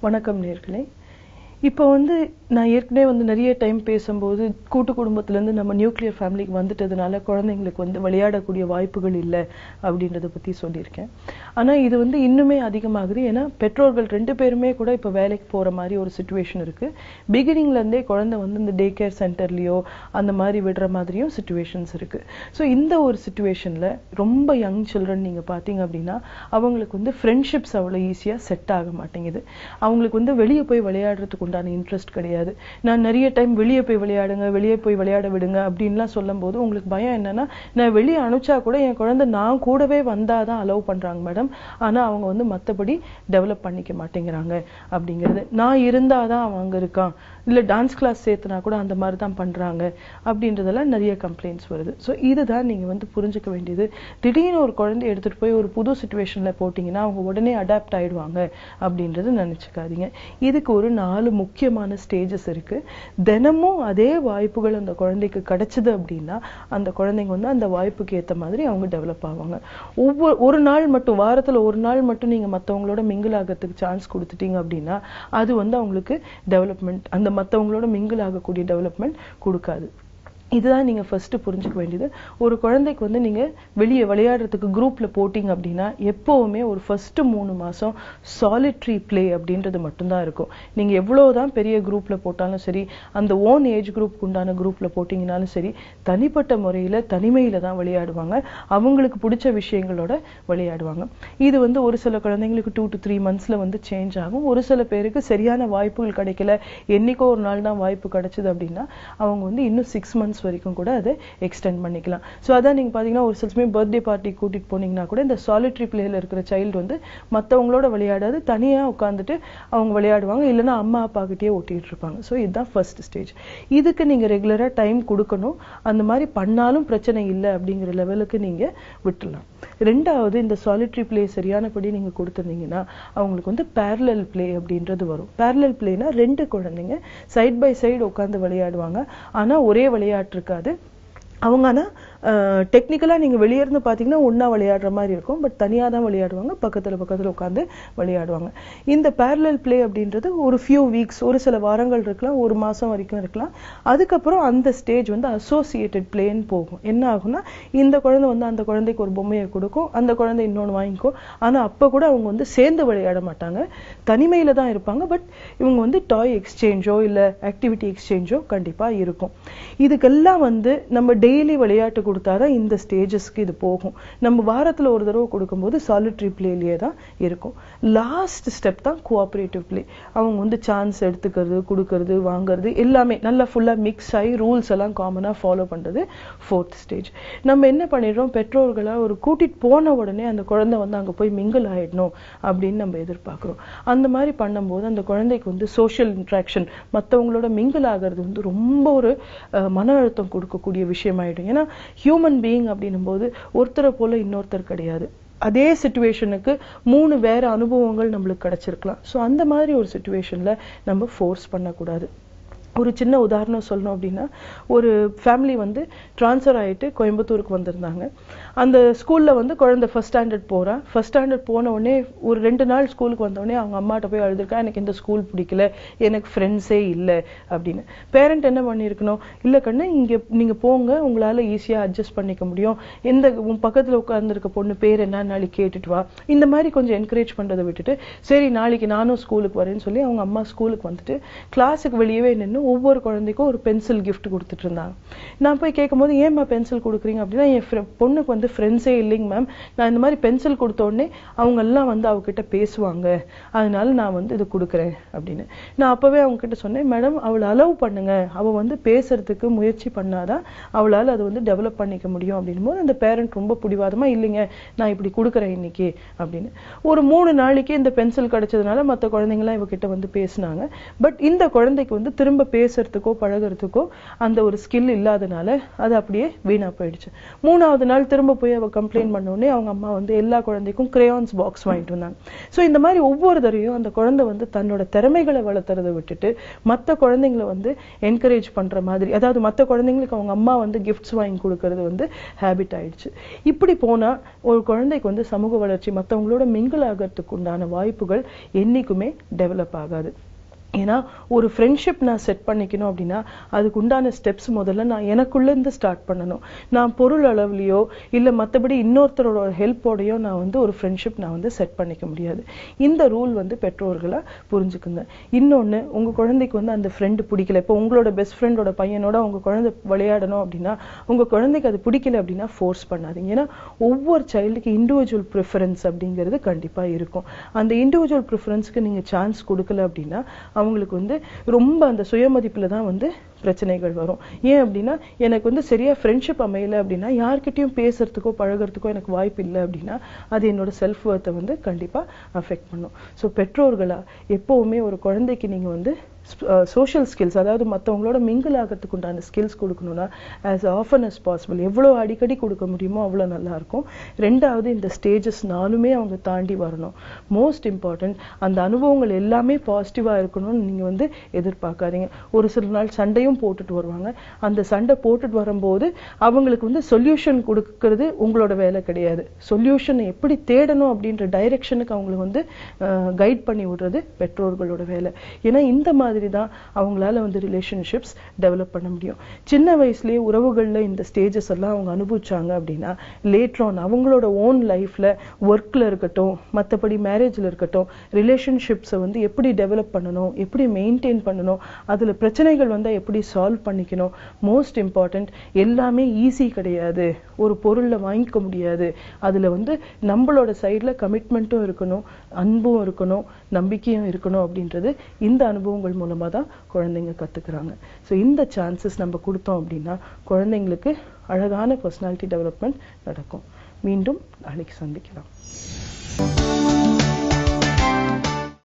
வணக்கம் நேயர்களே. இப்போ நான் ஏற்கனவே நிறைய டைம் பேசும்போது கூட்டு குடும்பத்திலேருந்து நம்ம நியூக்ளியர் ஃபேமிலிக்கு வந்துட்டதுனால குழந்தைங்களுக்கு விளையாடக்கூடிய வாய்ப்புகள் இல்லை அப்படின்றத பற்றி சொல்லியிருக்கேன். ஆனால் இது இன்னுமே அதிகமாகுது. ஏன்னா பெற்றோர்கள் 2 பேருமே கூட இப்போ வேலைக்கு போகிற மாதிரி ஒரு சுச்சுவேஷன் இருக்குது. பிகினிங்லேருந்தே குழந்தை இந்த டே கேர் சென்டர்லேயோ அந்த மாதிரி விடுற மாதிரியும் சுச்சுவேஷன்ஸ் இருக்குது. ஸோ இந்த ஒரு சுச்சுவேஷனில் ரொம்ப யங் சில்ட்ரன் நீங்கள் பார்த்தீங்க அப்படின்னா அவங்களுக்கு ஃப்ரெண்ட்ஷிப்ஸ் அவ்வளோ ஈஸியாக செட் ஆக மாட்டேங்குது. அவங்களுக்கு வெளியே போய் விளையாடுறதுக்கு உண்டான இன்ட்ரெஸ்ட் கிடையாது. நான் நிறைய டைம் வெளியே போய் விளையாடுங்க, வெளியே போய் விளையாட விடுங்க அப்படின்லாம் சொல்லும் போது உங்களுக்கு பயம் என்னன்னா, நான் வெளியே அனுப்பிச்சா கூட என் குழந்தை நான் கூடவே வந்தாதான் அலோவ் பண்றாங்க மேடம், ஆனா அவங்க மற்றபடி டெவலப் பண்ணிக்க மாட்டேங்கிறாங்க அப்படிங்கிறது. நான் இருந்தாதான் அவன் அங்க இருக்கான், இல்ல டான்ஸ் கிளாஸ் சேர்த்துனா கூட அந்த மாதிரி தான் பண்றாங்க அப்படின்றதெல்லாம் நிறைய கம்ப்ளைண்ட்ஸ் வருது. ஸோ இதுதான் நீங்க புரிஞ்சுக்க வேண்டியது. திடீர்னு ஒரு குழந்தைய எடுத்துட்டு போய் ஒரு புது சுச்சுவேஷன்ல போட்டீங்கன்னா அவங்க உடனே அடாப்ட் ஆயிடுவாங்க அப்படின்றது நினைச்சுக்காதீங்க. இதுக்கு ஒரு 4 முக்கியமான ஸ்டேஜஸ் இருக்கு. தினமும் அதே வாய்ப்புகள் அந்த குழந்தைக்கு கிடைச்சது அப்படின்னா அந்த குழந்தைங்க அந்த வாய்ப்புக்கு ஏற்ற மாதிரி அவங்க டெவலப் ஆவாங்க. ஒரு நாள் மட்டும், வாரத்துல ஒரு நாள் மட்டும் நீங்க மற்றவங்களோட மிங்கிள் ஆகிறதுக்கு சான்ஸ் கொடுத்துட்டீங்க அப்படின்னா அது அவங்களுக்கு டெவலப்மெண்ட், அந்த மற்றவங்களோட மிங்கிள் ஆகக்கூடிய டெவலப்மெண்ட் கொடுக்காது. இதுதான் நீங்க ஃபர்ஸ்ட் புரிஞ்சுக்க வேண்டியது. ஒரு குழந்தைக்கு நீங்க வெளியே விளையாடுறதுக்கு குரூப்ல போட்டீங்க அப்படின்னா எப்பவுமே ஒரு ஃபர்ஸ்ட் 3 மாசம் சாலிட்ரி பிளே அப்படின்றது மட்டும்தான் இருக்கும். நீங்க எவ்வளவுதான் பெரிய குரூப்ல போட்டாலும் சரி, அந்த ஓன் ஏஜ் குரூப் உண்டான குரூப்ல போட்டீங்கன்னாலும் சரி, தனிப்பட்ட முறையில தனிமையில தான் விளையாடுவாங்க. அவங்களுக்கு பிடிச்ச விஷயங்களோட விளையாடுவாங்க. இது ஒரு சில குழந்தைங்களுக்கு 2 to 3 monthsல சேஞ்ச் ஆகும். ஒரு சில பேருக்கு சரியான வாய்ப்புகள் கிடைக்கல, என்னைக்கோ ஒரு நாள் தான் வாய்ப்பு கிடைச்சது அப்படின்னா அவங்க இன்னும் 6 months வரைக்கும் கூட அதை எக்ஸ்டெண்ட் பண்ணிக்கலாம். ஸோ அதான் நீங்க பாத்தீங்கன்னா ஒரு சில சமயம் பர்த்டே பார்ட்டி கூட்டிட்டு போனீங்கன்னா கூட இந்த சாலிட்ரி பிளேல இருக்கிற சைல்டு மற்றவங்களோட விளையாடாது தனியா உட்காந்துட்டு அவங்க விளையாடுவாங்க, இல்லைன்னா அம்மா அப்பா கிட்டே ஒட்டிட்டு இருப்பாங்க. ஸோ இதுதான் ஃபர்ஸ்ட் ஸ்டேஜ். இதுக்கு நீங்க ரெகுலரா டைம் கொடுக்கணும். அந்த மாதிரி பண்ணாலும் பிரச்சனை இல்லை அப்படிங்கிற லெவலுக்கு நீங்க விட்டுலாம். ரெண்டாவது, இந்த சாலிட்ரி பிளே சரியானபடி நீங்க கொடுத்துருந்தீங்கன்னா அவங்களுக்கு பேரலல் பிளே அப்படின்றது வரும். பேரலல் பிளேனா 2 குழந்தைங்க சைட் பை சைடு உட்காந்து விளையாடுவாங்க. ஆனா ஒரே விளையாட்டு இருக்காது. அவங்க ஆனா டெக்னிக்கலா நீங்க வெளியே இருந்து பாத்தீங்கன்னா ஒன்னா விளையாடுற மாதிரி இருக்கும். பட் தனியா தான் விளையாடுவாங்க, பக்கத்துல உட்காந்து விளையாடுவாங்க. இந்த பேரலல் பிளே அப்படின்றது ஒரு ஃபியூ வீக்ஸ், ஒரு சில வாரங்கள் இருக்கலாம், ஒரு மாசம் வரைக்கும் இருக்கலாம். அதுக்கப்புறம் அந்த ஸ்டேஜ் அசோசியேட்டட் பிளேன்னு போகும். என்ன ஆகும்னா, இந்த குழந்தை அந்த குழந்தைக்கு ஒரு பொம்மையை கொடுக்கும், அந்த குழந்தை இன்னொன்னு வாங்கிக்கும். ஆனா அப்ப கூட அவங்க சேர்ந்து விளையாட மாட்டாங்க, தனிமையில தான் இருப்பாங்க. பட் இவங்க டாய் எக்ஸ்சேஞ்சோ இல்ல ஆக்டிவிட்டி எக்ஸ்சேஞ்சோ கண்டிப்பா இருக்கும். இதுக்கெல்லாம் நம்ம டெய்லி விளையாட்டு கொடுத்தாதான் இந்த ஸ்டேஜஸ்க்கு இது போகும். நம்ம வாரத்துல ஒரு தடவை கொடுக்கும்போது சாலிட்ரி பிளேலயே தான் இருக்கும். லாஸ்ட் ஸ்டெப் தான் கோஆபரேட்டிவ் பிளே. அவங்க சான்ஸ் எடுத்துக்கிறது, கொடுக்கறது, வாங்குறது எல்லாமே நல்லா ஃபுல்லா மிக்ஸ் ஆகி ரூல்ஸ் எல்லாம் காமனா ஃபாலோ பண்றது 4th ஸ்டேஜ். நம்ம என்ன பண்ணிடுறோம், பெற்றோர்களா ஒரு கூட்டிட்டு போன உடனே அந்த குழந்தை அங்க போய் மிங்கிள் ஆயிடணும் அப்படின்னு நம்ம எதிர்பார்க்கிறோம். அந்த மாதிரி பண்ணும்போது அந்த குழந்தைக்கு சோஷியல் இன்ட்ராக்ஷன், மற்றவங்களோட மிங்கிள் ஆகிறது ரொம்ப ஒரு மன அழுத்தம் கொடுக்கக்கூடிய விஷயமாயிடும். ஏன்னா ஹியூமன் பீயிங் அப்படின்னும் போது ஒருத்தரை போல இன்னொருத்தர் கிடையாது. அதே சிச்சுவேஷனுக்கு 3 வேற அனுபவங்கள் நம்மளுக்கு கிடைச்சிருக்கலாம். ஸோ அந்த மாதிரி ஒரு சிச்சுவேஷன்ல நம்ம ஃபோர்ஸ் பண்ணக்கூடாது. ஒரு சின்ன உதாரணம் சொல்லணும் அப்படின்னா, ஒரு ஃபேமிலி டிரான்ஸ்ஃபர் ஆயிட்டு கோயம்புத்தூருக்கு வந்திருந்தாங்க. அந்த ஸ்கூல்ல குழந்தை ஃபர்ஸ்ட் ஸ்டாண்டர்ட் போறா. ஃபர்ஸ்ட் ஸ்டாண்டர்ட் போன உடனே ஒரு 2 நாள் ஸ்கூலுக்கு வந்த உடனே அவங்க அம்மாட்ட போய் அழுதுருக்கா, எனக்கு இந்த ஸ்கூல் பிடிக்கல, எனக்கு ஃப்ரெண்ட்ஸே இல்லை அப்படின்னு. பேரண்ட் என்ன பண்ணிருக்கணும், இல்ல கண்ணு இங்க நீங்க போங்க, உங்களால ஈஸியா அட்ஜஸ்ட் பண்ணிக்க முடியும், உன் பக்கத்துல உட்கார்ந்துருக்க பொண்ணு பேர் என்ன நாளைக்கு கேட்டுட்டு வா, இந்த மாதிரி கொஞ்சம் என்கரேஜ் பண்றதை விட்டுட்டு, சரி நாளைக்கு நானும் ஸ்கூலுக்கு வரேன்னு சொல்லி அவங்க அம்மா ஸ்கூலுக்கு வந்துட்டு கிளாஸுக்கு வெளியவே நின்று ஒவ்வொரு குழந்தைக்கும் ஒரு பென்சில் கிஃப்ட் கொடுத்துட்டு இருந்தாங்க. நான் போய் கேட்கும்போது, ஏம்மா பென்சில் கொடுக்குறீங்க அப்படின்னா, என் பொண்ணுக்கு ஃப்ரெண்ட்ஸே இல்லைங்க மேம், நான் இந்த மாதிரி பென்சில் கொடுத்த உடனே அவங்க எல்லாம் அவகிட்ட பேசுவாங்க, அதனால நான் இது கொடுக்குறேன் அப்படின்னு. நான் அப்பவே அவங்க கிட்ட சொன்னேன், மேடம் அவளை அலோவ் பண்ணுங்க, அவ பேசுறதுக்கு முயற்சி பண்ணாதான் அவளால் அது டெவலப் பண்ணிக்க முடியும் அப்படின்னும் போது அந்த பேரண்ட் ரொம்ப பிடிவாதமா, இல்லைங்க நான் இப்படி கொடுக்குறேன் இன்னைக்கு அப்படின்னு. ஒரு 3 நாளைக்கு இந்த பென்சில் கிடைச்சதுனால மற்ற குழந்தைங்களாம் இவகிட்ட பேசினாங்க. பட் இந்த குழந்தைக்கு திரும்ப பேசுறதுக்கோ பழகிறதுக்கோ அந்த ஒரு ஸ்கில் இல்லாதனால அது அப்படியே வீணா போயிடுச்சு. 3வது நாள் திரும்ப போய் அவ கம்ப்ளைண்ட் பண்ண உடனே அவங்க அம்மா வந்து எல்லா குழந்தைக்கும் கிரேயான்ஸ் பாக்ஸ் வாங்கிட்டு வந்தாங்க. சோ இந்த மாதிரி ஒவ்வொரு தடவையும் அந்த குழந்தை வந்து தன்னோட திறமைகளை வளர்த்துறதை விட்டுட்டு மத்த குழந்தைங்களை வந்து என்கரேஜ் பண்ற மாதிரி, அதாவது மத்த குழந்தைங்களுக்கு அவங்க அம்மா வந்து கிஃப்ட்ஸ் வாங்கி கொடுக்கறது வந்து ஹேபிட் ஆயிடுச்சு. இப்படி போனா ஒரு குழந்தைக்கு வந்து சமூக வளர்ச்சி, மத்தவங்களோட மிங்கிள் ஆகிறதுக்கு உண்டான வாய்ப்புகள் என்னைக்குமே டெவலப் ஆகாது. ஏன்னா ஒரு ஃப்ரெண்ட்ஷிப் நான் செட் பண்ணிக்கணும் அப்படின்னா அதுக்கு உண்டான ஸ்டெப்ஸ் முதல்ல நான் எனக்குள்ள இருந்து ஸ்டார்ட் பண்ணணும். நான் பொருள் அளவுலையோ இல்ல மற்றபடி இன்னொருத்தரோட ஹெல்ப்போடையோ நான் வந்து ஒரு ஃப்ரெண்ட்ஷிப் நான் வந்து செட் பண்ணிக்க முடியாது. இந்த ரூல் வந்து பெற்றோர்களா புரிஞ்சுக்குங்க. இன்னொன்னு, உங்க குழந்தைக்கு வந்து அந்த ஃப்ரெண்டு பிடிக்கல, இப்போ உங்களோட பெஸ்ட் ஃப்ரெண்டோட பையனோட உங்க குழந்தை விளையாடணும் அப்படின்னா உங்க குழந்தைக்கு அது பிடிக்கல அப்படின்னா ஃபோர்ஸ் பண்ணாதீங்க. ஏன்னா ஒவ்வொரு சைல்டுக்கு இண்டிவிஜுவல் ப்ரிஃபரன்ஸ் அப்படிங்கிறது கண்டிப்பா இருக்கும். அந்த இண்டிவிஜுவல் ப்ரிஃபரன்ஸ்க்கு நீங்க சான்ஸ் கொடுக்கல அப்படின்னா அவங்களுக்கு வந்து ரொம்ப அந்த சுயமதிப்புல தான் வந்து பிரச்சனைகள் வரும். ஏன் அப்படின்னா எனக்கு வந்து சரியா ஃப்ரெண்ட்ஷிப் அமையல அப்படின்னா யார்கிட்டயும் பேசுறதுக்கோ பழகிறதுக்கோ எனக்கு வாய்ப்பு இல்லை அப்படின்னா அது என்னோட செல்ஃப் வொர்த்தை வந்து கண்டிப்பா அஃபெக்ட் பண்ணும். ஸோ பெற்றோர்களா எப்பவுமே ஒரு குழந்தைக்கு நீங்க வந்து சோஷியல் ஸ்கில்ஸ், அதாவது மற்றவங்களோட மிங்கிள் ஆகிறதுக்கு உண்டான ஸ்கில்ஸ் கொடுக்கணும்னா ஆஸ் ஆஃபன் அஸ் பாசிபிள் எவ்வளோ அடிக்கடி கொடுக்க முடியுமோ அவ்வளோ நல்லா இருக்கும். 2வது, இந்த ஸ்டேஜஸ் 4மே அவங்க தாண்டி வரணும். மோஸ்ட் இம்பார்ட்டன்ட், அந்த அனுபவங்கள் எல்லாமே பாசிட்டிவா இருக்கணும்னு நீங்க வந்து எதிர்பார்க்காதீங்க. ஒரு சில நாள் சண்டையும் போட்டுட்டு வருவாங்க. அந்த சண்டை போட்டுட்டு வரும்போது அவங்களுக்கு வந்து சொல்யூஷன் கொடுக்கறது உங்களோட வேலை கிடையாது. சொல்யூஷன் எப்படி தேடணும் அப்படின்ற டைரக்ஷனுக்கு அவங்களை வந்து கைட் பண்ணி விடுறது பெற்றோர்களோட வேலை. ஏன்னா இந்த மாதிரி தான் அவங்களால வந்து ரிலேஷன்ஷிப்ஸ் டெவலப் பண்ண முடியும். சின்ன வயசுலயே உறவுகள்ல இந்த ஸ்டேஜஸ் எல்லாம் அவங்க அனுபவிச்சாங்க அப்படின்னா லேட்டர் ஆன் அவங்களோட ஓன் லைஃப்ல ஒர்க்ல இருக்கட்டும், மற்றபடி மேரேஜ்ல இருக்கட்டும், ரிலேஷன்ஷிப்ஸை வந்து எப்படி டெவலப் பண்ணணும், எப்படி மெயின்டைன் பண்ணணும், அதுல பிரச்சனைகள் வந்தா எப்படி சால்வ் பண்ணிக்கணும். மோஸ்ட் இம்பார்ட்டன்ட், எல்லாமே ஈஸி கிடையாது. ஒரு பொருள்ல வாங்கிக்க முடியாது. அதுல வந்து நம்மளோட சைட்ல கமிட்மெண்ட்டும் இருக்கணும், அன்பும் இருக்கணும், நம்பிக்கையும் இருக்கணும் அப்படின்றது இந்த அனுபவங்கள் மூலமா தான் குழந்தைங்க கத்துக்கிறாங்க. ஸோ இந்த சான்சஸ் நம்ம கொடுத்தோம் அப்படின்னா குழந்தைங்களுக்கு அழகான பர்சனாலிட்டி டெவலப்மெண்ட் நடக்கும். மீண்டும் நாளைக்கு சந்திக்கலாம்.